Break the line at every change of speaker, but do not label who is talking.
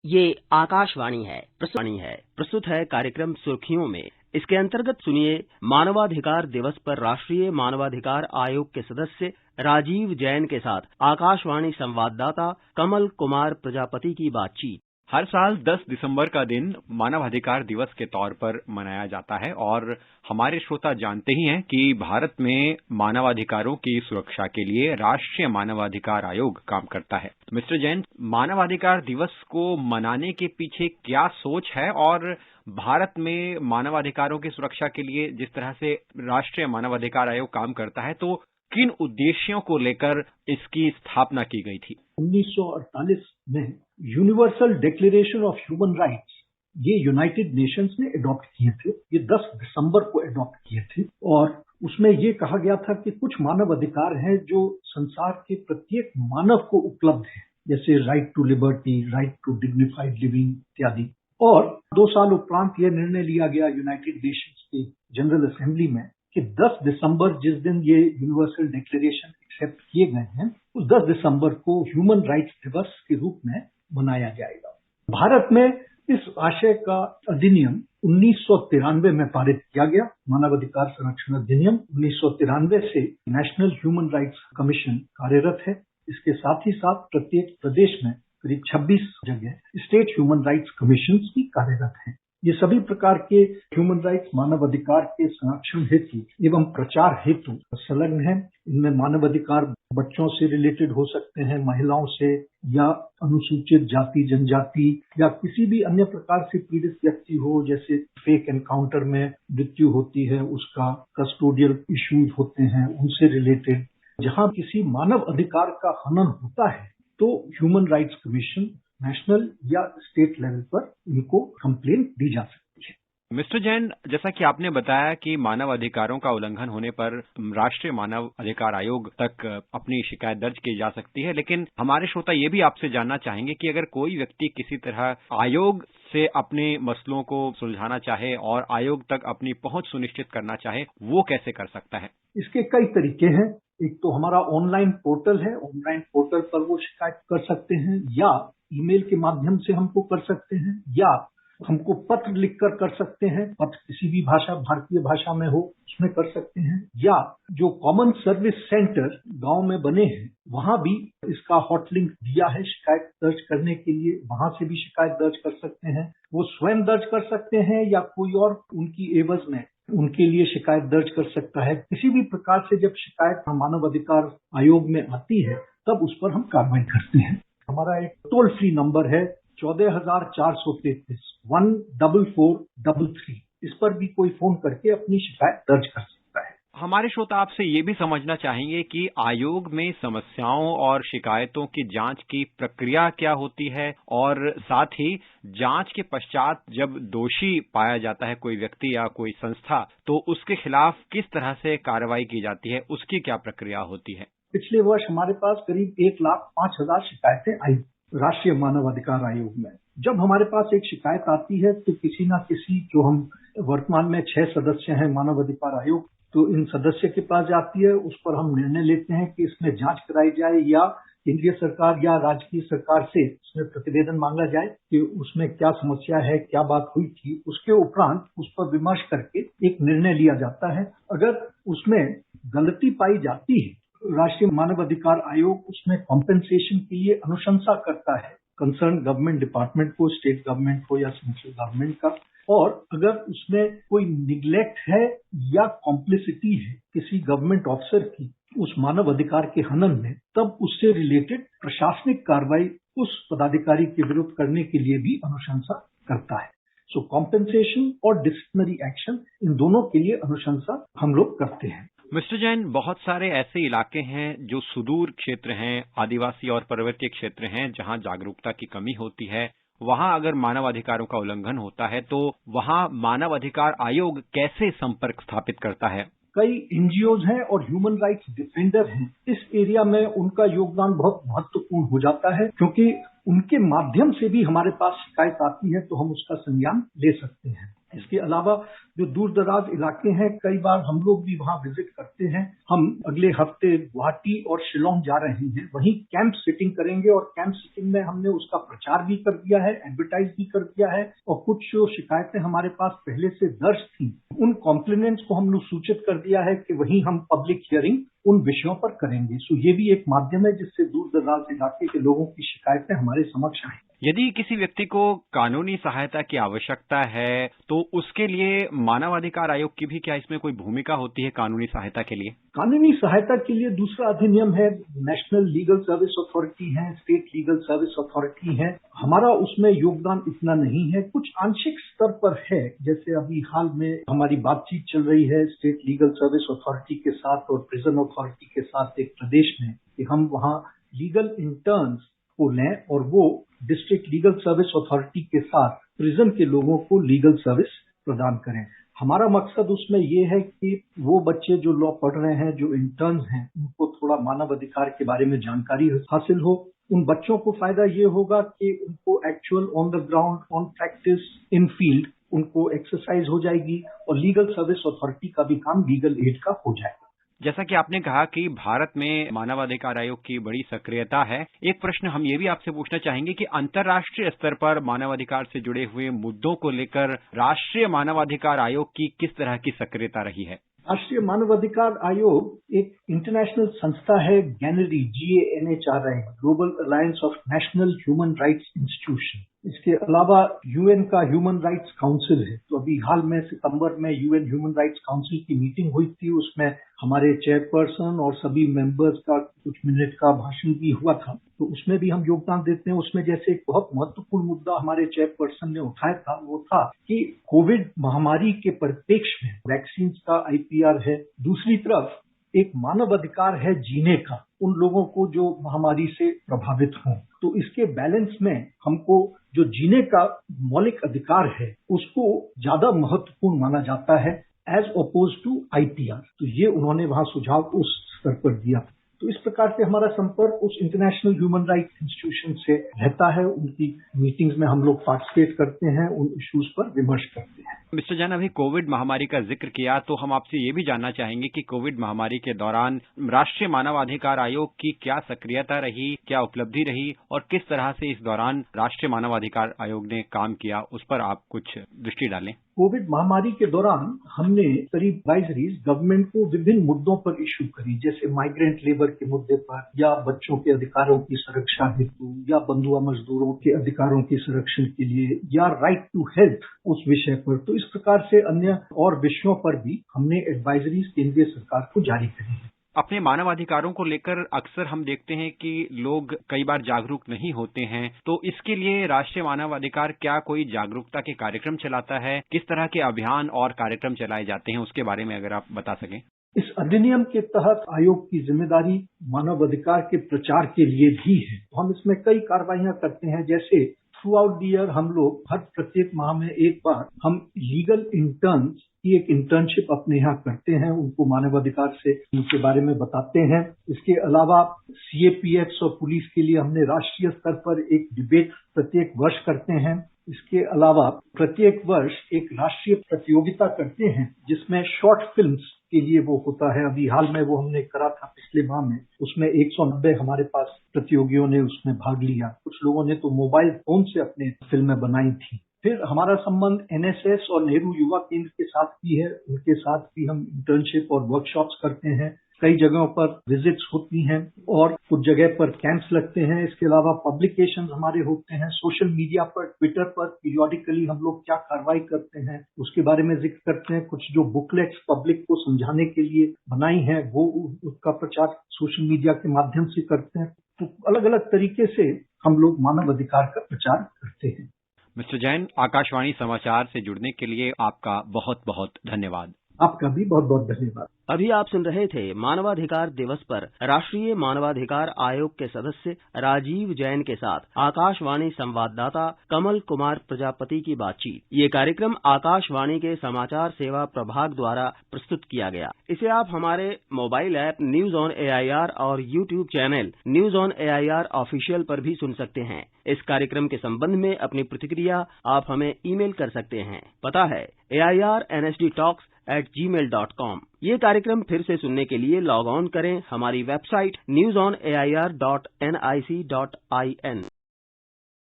ये आकाशवाणी है। प्रस्तुत है कार्यक्रम सुर्खियों में। इसके अंतर्गत सुनिए मानवाधिकार दिवस पर राष्ट्रीय मानवाधिकार आयोग के सदस्य राजीव जैन के साथ आकाशवाणी संवाददाता कमल कुमार प्रजापति की बातचीत।
हर साल 10 दिसंबर का दिन मानवाधिकार दिवस के तौर पर मनाया जाता है और हमारे श्रोता जानते ही हैं कि भारत में मानवाधिकारों की सुरक्षा के लिए राष्ट्रीय मानवाधिकार आयोग काम करता है। मिस्टर जैन, मानवाधिकार दिवस को मनाने के पीछे क्या सोच है और भारत में मानवाधिकारों की सुरक्षा के लिए जिस तरह से राष्ट्रीय मानवाधिकार आयोग काम करता है, तो किन उद्देश्यों को लेकर इसकी स्थापना की गई थी?
1948 में universal declaration of human rights ये यूनाइटेड नेशंस ने अडॉप्ट किए थे। ये 10 दिसंबर को अडॉप्ट किए थे और उसमें ये कहा गया था कि कुछ मानव अधिकार हैं जो संसार के प्रत्येक मानव को उपलब्ध है, जैसे right to liberty, right to dignified living इत्यादि। और 2 साल उपरांत यह निर्णय लिया गया यूनाइटेड नेशंस के जनरल असेंबली में कि 10 दिसंबर जिस दिन ये यूनिवर्सल डिक्लेरेशन एक्सेप्ट किए गए हैं, उस 10 दिसंबर को ह्यूमन राइट्स दिवस के रूप में मनाया जाएगा। भारत में इस आशय का अधिनियम 1993 में पारित किया गया। मानवाधिकार संरक्षण अधिनियम 1993 से नेशनल ह्यूमन राइट्स कमीशन कार्यरत है। इसके साथ ही साथ प्रत्येक प्रदेश में करीब 26 जगह स्टेट ह्यूमन राइट्स कमीशन भी कार्यरत हैं। ये सभी प्रकार के ह्यूमन राइट्स मानव अधिकार के संरक्षण हेतु एवं प्रचार हेतु संलग्न है। इनमें मानव अधिकार बच्चों से रिलेटेड हो सकते हैं, महिलाओं से, या अनुसूचित जाति जनजाति, या किसी भी अन्य प्रकार से पीड़ित व्यक्ति हो, जैसे फेक एनकाउंटर में मृत्यु होती है, उसका कस्टोडियल इश्यूज होते हैं, उनसे रिलेटेड। जहां किसी मानव अधिकार का हनन होता है तो ह्यूमन राइट्स कमीशन नेशनल या स्टेट लेवल पर इनको कंप्लेंट दी जा सकती है।
मिस्टर जैन, जैसा कि आपने बताया कि मानव अधिकारों का उल्लंघन होने पर राष्ट्रीय मानव अधिकार आयोग तक अपनी शिकायत दर्ज की जा सकती है, लेकिन हमारे श्रोता ये भी आपसे जानना चाहेंगे कि अगर कोई व्यक्ति किसी तरह आयोग से अपने मसलों को सुलझाना चाहे और आयोग तक अपनी पहुंच सुनिश्चित करना चाहे, वो कैसे कर सकता है?
इसके कई तरीके हैं। एक तो हमारा ऑनलाइन पोर्टल है, ऑनलाइन पोर्टल पर वो शिकायत कर सकते हैं, या ईमेल के माध्यम से हमको कर सकते हैं, या हमको पत्र लिखकर कर सकते हैं। पत्र किसी भी भाषा, भारतीय भाषा में हो, उसमें कर सकते हैं। या जो कॉमन सर्विस सेंटर गांव में बने हैं, वहां भी इसका हॉट लिंक दिया है शिकायत दर्ज करने के लिए, वहां से भी शिकायत दर्ज कर सकते हैं। वो स्वयं दर्ज कर सकते हैं या कोई और उनकी एवज में उनके लिए शिकायत दर्ज कर सकता है। किसी भी प्रकार से जब शिकायत मानव अधिकार आयोग में आती है, तब उस पर हम कार्रवाई करते हैं। हमारा एक टोल फ्री नंबर है 14,433 14433। इस पर भी कोई फोन करके अपनी शिकायत दर्ज कर सकता है।
हमारे श्रोता आपसे ये भी समझना चाहेंगे कि आयोग में समस्याओं और शिकायतों की जांच की प्रक्रिया क्या होती है, और साथ ही जांच के पश्चात जब दोषी पाया जाता है कोई व्यक्ति या कोई संस्था, तो उसके खिलाफ किस तरह से कार्रवाई की जाती है, उसकी क्या प्रक्रिया होती है?
पिछले वर्ष हमारे पास करीब 1,05,000 शिकायतें आई राष्ट्रीय मानवाधिकार आयोग में। जब हमारे पास एक शिकायत आती है तो किसी न किसी, जो हम वर्तमान में 6 सदस्य हैं मानव अधिकार आयोग, तो इन सदस्य के पास जाती है। उस पर हम निर्णय लेते हैं कि इसमें जांच कराई जाए या केंद्रीय सरकार या राज्य की सरकार से इसमें प्रतिवेदन मांगा जाए कि उसमें क्या समस्या है, क्या बात हुई थी। उसके उपरांत उस पर विमर्श करके एक निर्णय लिया जाता है। अगर उसमें गलती पाई जाती है, राष्ट्रीय मानव अधिकार आयोग उसमें कॉम्पेंसेशन के लिए अनुशंसा करता है कंसर्न गवर्नमेंट डिपार्टमेंट को, स्टेट गवर्नमेंट को या सेंट्रल गवर्नमेंट का। और अगर उसमें कोई निग्लेक्ट है या कॉम्प्लिसिटी है किसी गवर्नमेंट ऑफिसर की उस मानव अधिकार के हनन में, तब उससे रिलेटेड प्रशासनिक कार्रवाई उस पदाधिकारी के विरुद्ध करने के लिए भी अनुशंसा करता है। सो कॉम्पेंसेशन और डिसिप्लिनरी एक्शन, इन दोनों के लिए अनुशंसा हम लोग करते हैं।
मिस्टर जैन, बहुत सारे ऐसे इलाके हैं जो सुदूर क्षेत्र हैं, आदिवासी और पर्वतीय क्षेत्र हैं, जहां जागरूकता की कमी होती है। वहां अगर मानव अधिकारों का उल्लंघन होता है तो वहां मानव अधिकार आयोग कैसे संपर्क स्थापित करता है?
कई एनजीओज हैं और ह्यूमन राइट्स डिफेंडर हैं। इस एरिया में उनका योगदान बहुत महत्वपूर्ण हो जाता है, क्योंकि उनके माध्यम से भी हमारे पास शिकायत आती है तो हम उसका संज्ञान ले सकते हैं। इसके अलावा जो दूर दराज इलाके हैं, कई बार हम लोग भी वहाँ विजिट करते हैं। हम अगले हफ्ते गुवाहाटी और शिलोंग जा रहे हैं, वहीं कैंप सिटिंग करेंगे और कैंप सिटिंग में हमने उसका प्रचार भी कर दिया है, एडवर्टाइज भी कर दिया है और कुछ जो शिकायतें हमारे पास पहले से दर्ज थी उन कॉम्प्लेनेंट्स को हमने सूचित कर दिया है कि वहीं हम पब्लिक हियरिंग उन विषयों पर करेंगे। सो ये भी एक माध्यम है जिससे दूर दराज इलाके के लोगों की शिकायतें हमारे समक्ष आए।
यदि किसी व्यक्ति को कानूनी सहायता की आवश्यकता है तो उसके लिए मानवाधिकार आयोग की भी क्या इसमें कोई भूमिका होती है कानूनी सहायता के लिए?
कानूनी सहायता के लिए दूसरा अधिनियम है, नेशनल लीगल सर्विस अथॉरिटी है, स्टेट लीगल सर्विस अथॉरिटी है। हमारा उसमें योगदान इतना नहीं है, कुछ आंशिक स्तर पर है। जैसे अभी हाल में हमारी बातचीत चल रही है स्टेट लीगल सर्विस अथॉरिटी के साथ और प्रिजन अथॉरिटी के साथ एक प्रदेश में कि हम वहाँ लीगल इंटर्न्स को लें और वो डिस्ट्रिक्ट लीगल सर्विस अथॉरिटी के साथ प्रिजन के लोगों को लीगल सर्विस प्रदान करें। हमारा मकसद उसमें ये है कि वो बच्चे जो लॉ पढ़ रहे हैं, जो इंटर्न्स हैं, उनको थोड़ा मानव अधिकार के बारे में जानकारी हासिल हो। उन बच्चों को फायदा ये होगा कि उनको actual on the ground, on practice, in field उनको एक्सरसाइज हो जाएगी और लीगल सर्विस अथॉरिटी का भी काम लीगल एड का हो जाएगा।
जैसा कि आपने कहा कि भारत में मानवाधिकार आयोग की बड़ी सक्रियता है, एक प्रश्न हम ये भी आपसे पूछना चाहेंगे कि अंतर्राष्ट्रीय स्तर पर मानवाधिकार से जुड़े हुए मुद्दों को लेकर राष्ट्रीय मानवाधिकार आयोग की किस तरह की सक्रियता रही है?
राष्ट्रीय मानवाधिकार आयोग एक इंटरनेशनल संस्था है, गैनरी GANHRI, global alliance of national human rights institution. इसके अलावा यूएन का ह्यूमन राइट्स काउंसिल है। तो अभी हाल में सितंबर में यूएन ह्यूमन राइट्स काउंसिल की मीटिंग हुई थी, उसमें हमारे चेयरपर्सन और सभी मेंबर्स का कुछ मिनट का भाषण भी हुआ था। तो उसमें भी हम योगदान देते हैं। उसमें जैसे एक बहुत महत्वपूर्ण मुद्दा हमारे चेयरपर्सन ने उठाया था, वो था कि कोविड महामारी के परिप्रेक्ष्य में वैक्सीन का IPR है, दूसरी तरफ एक मानव अधिकार है जीने का उन लोगों को जो महामारी से प्रभावित हों। तो इसके बैलेंस में हमको जो जीने का मौलिक अधिकार है उसको ज्यादा महत्वपूर्ण माना जाता है एज अपोज टू IPR। तो ये उन्होंने वहां सुझाव उस स्तर पर दिया। तो इस प्रकार से हमारा संपर्क उस इंटरनेशनल ह्यूमन राइट्स इंस्टीट्यूशन से रहता है। उनकी मीटिंग्स में हम लोग पार्टिसिपेट करते हैं, उन इश्यूज पर विमर्श करते हैं।
मिस्टर जैन, अभी कोविड महामारी का जिक्र किया तो हम आपसे ये भी जानना चाहेंगे कि कोविड महामारी के दौरान राष्ट्रीय मानवाधिकार आयोग की क्या सक्रियता रही, क्या उपलब्धि रही और किस तरह से इस दौरान राष्ट्रीय मानवाधिकार आयोग ने काम किया, उस पर आप कुछ दृष्टि डालें।
कोविड महामारी के दौरान हमने करीब एडवाइजरीज गवर्नमेंट को विभिन्न मुद्दों पर इशू करी, जैसे माइग्रेंट लेबर के मुद्दे पर या बच्चों के अधिकारों की सुरक्षा हेतु या बंधुआ मजदूरों के अधिकारों के संरक्षण के लिए या राइट टू हेल्थ उस विषय पर। तो इस प्रकार से अन्य और विषयों पर भी हमने एडवाइजरीज केंद्रीय सरकार को जारी करी है।
अपने मानवाधिकारों को लेकर अक्सर हम देखते हैं कि लोग कई बार जागरूक नहीं होते हैं, तो इसके लिए राष्ट्रीय मानवाधिकार क्या कोई जागरूकता के कार्यक्रम चलाता है? किस तरह के अभियान और कार्यक्रम चलाए जाते हैं, उसके बारे में अगर आप बता सकें।
इस अधिनियम के तहत आयोग की जिम्मेदारी मानवाधिकार के प्रचार के लिए भी है। हम इसमें कई कार्रवाइयां करते हैं, जैसे थ्रू आउट द ईयर हम लोग हर प्रत्येक माह में एक बार हम लीगल इंटर्न्स की एक इंटर्नशिप अपने यहाँ करते हैं, उनको मानवाधिकार से उनके बारे में बताते हैं। इसके अलावा CAPX और पुलिस के लिए हमने राष्ट्रीय स्तर पर एक डिबेट प्रत्येक वर्ष करते हैं। इसके अलावा प्रत्येक वर्ष एक राष्ट्रीय प्रतियोगिता करते हैं जिसमें शॉर्ट फिल्म्स के लिए वो होता है। अभी हाल में वो हमने करा था पिछले माह में, उसमें 190 हमारे पास प्रतियोगियों ने उसमें भाग लिया। कुछ लोगों ने तो मोबाइल फोन से अपने फिल्में बनाई थी। फिर हमारा संबंध NSS और नेहरू युवा केंद्र के साथ भी है, उनके साथ भी हम इंटर्नशिप और वर्कशॉप्स करते हैं। कई जगहों पर विजिट्स होती हैं और कुछ जगह पर कैंप्स लगते हैं। इसके अलावा पब्लिकेशंस हमारे होते हैं सोशल मीडिया पर, ट्विटर पर पीरियोडिकली हम लोग क्या कार्रवाई करते हैं उसके बारे में जिक्र करते हैं। कुछ जो बुकलेट्स पब्लिक को समझाने के लिए बनाई हैं वो उसका प्रचार सोशल मीडिया के माध्यम से करते हैं। तो अलग अलग तरीके से हम लोग मानव अधिकार का प्रचार करते हैं।
मिस्टर जैन, आकाशवाणी समाचार से जुड़ने के लिए आपका बहुत बहुत धन्यवाद।
आपका भी बहुत बहुत धन्यवाद।
अभी आप सुन रहे थे मानवाधिकार दिवस पर राष्ट्रीय मानवाधिकार आयोग के सदस्य राजीव जैन के साथ आकाशवाणी संवाददाता कमल कुमार प्रजापति की बातचीत। ये कार्यक्रम आकाशवाणी के समाचार सेवा प्रभाग द्वारा प्रस्तुत किया गया। इसे आप हमारे mobile app news on AIR और YouTube channel news on AIR official पर भी सुन सकते हैं। इस कार्यक्रम के संबंध में अपनी प्रतिक्रिया आप हमें ईमेल कर सकते हैं। पता है airnsdtalks@gmail.com। ये कार्यक्रम फिर से सुनने के लिए लॉग ऑन करें हमारी वेबसाइट newsonair.nic.in।